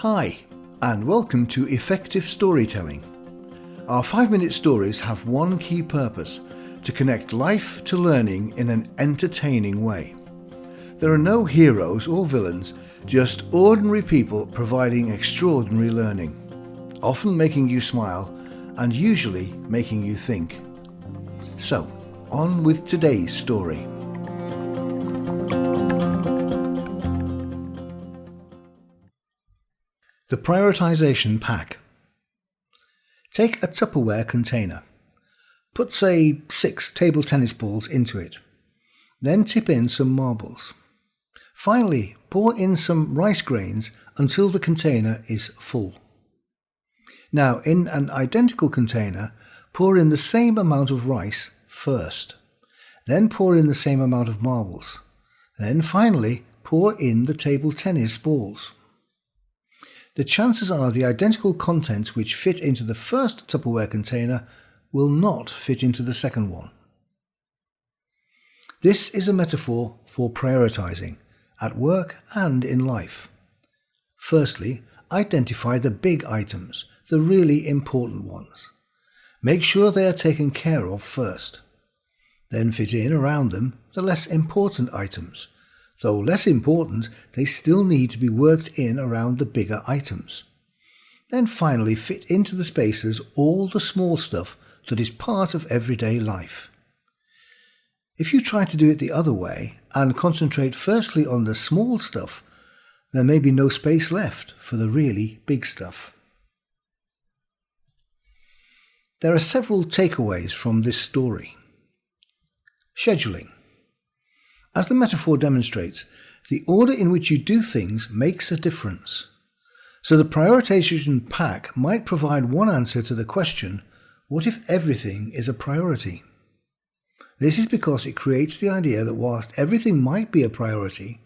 Hi, and welcome to Effective Storytelling. Our 5-minute stories have one key purpose: to connect life to learning in an entertaining way. There are no heroes or villains, just ordinary people providing extraordinary learning, often making you smile and usually making you think. So, on with today's story. The prioritisation pack. Take a Tupperware container. Put, say, 6 table tennis balls into it. Then tip in some marbles. Finally, pour in some rice grains until the container is full. Now, in an identical container, pour in the same amount of rice first. Then pour in the same amount of marbles. Then finally, pour in the table tennis balls. The chances are the identical contents which fit into the first Tupperware container will not fit into the second one. This is a metaphor for prioritising, at work and in life. Firstly, identify the big items, the really important ones. Make sure they are taken care of first. Then fit in around them the less important items. Though less important, they still need to be worked in around the bigger items. Then finally fit into the spaces all the small stuff that is part of everyday life. If you try to do it the other way and concentrate firstly on the small stuff, there may be no space left for the really big stuff. There are several takeaways from this story. Scheduling. As the metaphor demonstrates, the order in which you do things makes a difference. So the prioritisation pack might provide one answer to the question, what if everything is a priority? This is because it creates the idea that whilst everything might be a priority,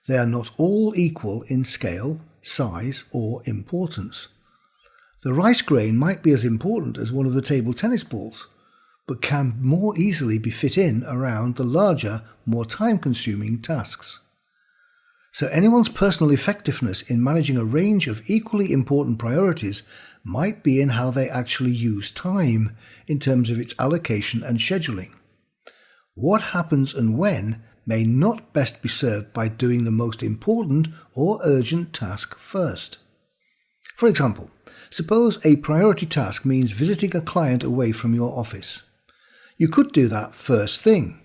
they are not all equal in scale, size, or importance. The rice grain might be as important as one of the table tennis balls, but can more easily be fit in around the larger, more time-consuming tasks. So anyone's personal effectiveness in managing a range of equally important priorities might be in how they actually use time in terms of its allocation and scheduling. What happens and when may not best be served by doing the most important or urgent task first. For example, suppose a priority task means visiting a client away from your office. You could do that first thing.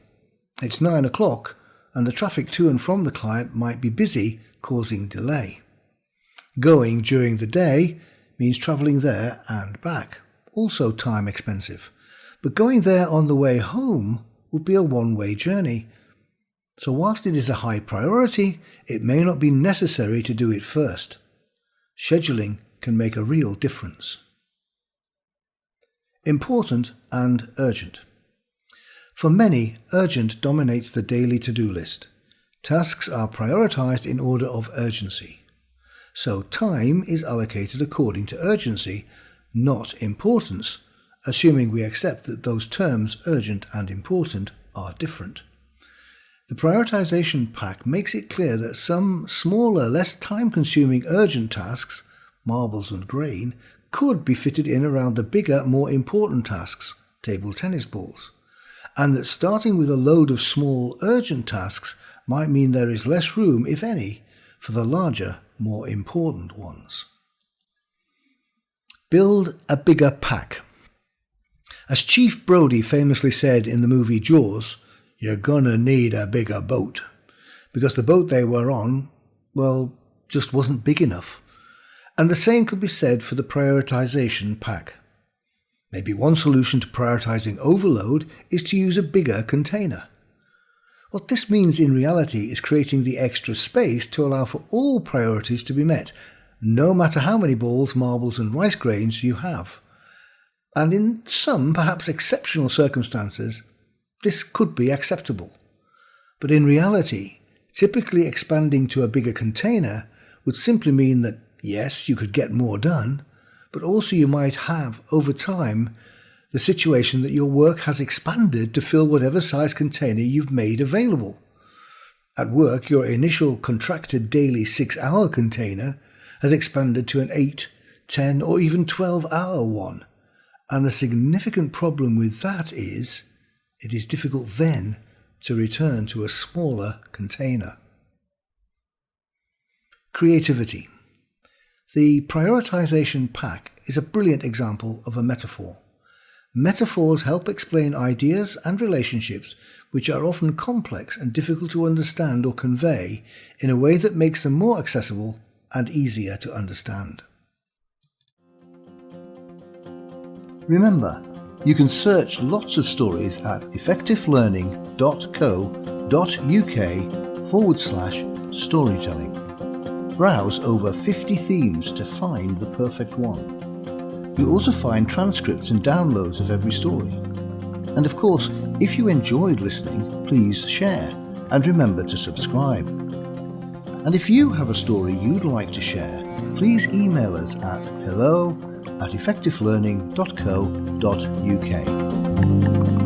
It's 9 o'clock and the traffic to and from the client might be busy, causing delay. Going during the day means travelling there and back, also time expensive. But going there on the way home would be a one-way journey. So whilst it is a high priority, it may not be necessary to do it first. Scheduling can make a real difference. Important and urgent. For many, urgent dominates the daily to-do list. Tasks are prioritised in order of urgency. So time is allocated according to urgency, not importance, assuming we accept that those terms, urgent and important, are different. The prioritisation pack makes it clear that some smaller, less time-consuming urgent tasks, marbles and grain, could be fitted in around the bigger, more important tasks, table tennis balls. And that starting with a load of small, urgent tasks might mean there is less room, if any, for the larger, more important ones. Build a bigger pack. As Chief Brody famously said in the movie Jaws, you're gonna need a bigger boat. Because the boat they were on, well, just wasn't big enough. And the same could be said for the prioritisation pack. Maybe one solution to prioritising overload is to use a bigger container. What this means in reality is creating the extra space to allow for all priorities to be met, no matter how many balls, marbles and rice grains you have. And in some, perhaps exceptional circumstances, this could be acceptable. But in reality, typically expanding to a bigger container would simply mean that, yes, you could get more done, but also you might have, over time, the situation that your work has expanded to fill whatever size container you've made available. At work, your initial contracted daily 6-hour container has expanded to an 8, 10 or even 12-hour one. And the significant problem with that is it is difficult then to return to a smaller container. Creativity. The prioritisation pack is a brilliant example of a metaphor. Metaphors help explain ideas and relationships which are often complex and difficult to understand or convey in a way that makes them more accessible and easier to understand. Remember, you can search lots of stories at effectivelearning.co.uk/storytelling. Browse over 50 themes to find the perfect one. You'll also find transcripts and downloads of every story. And of course, if you enjoyed listening, please share and remember to subscribe. And if you have a story you'd like to share, please email us at hello@effectivelearning.co.uk.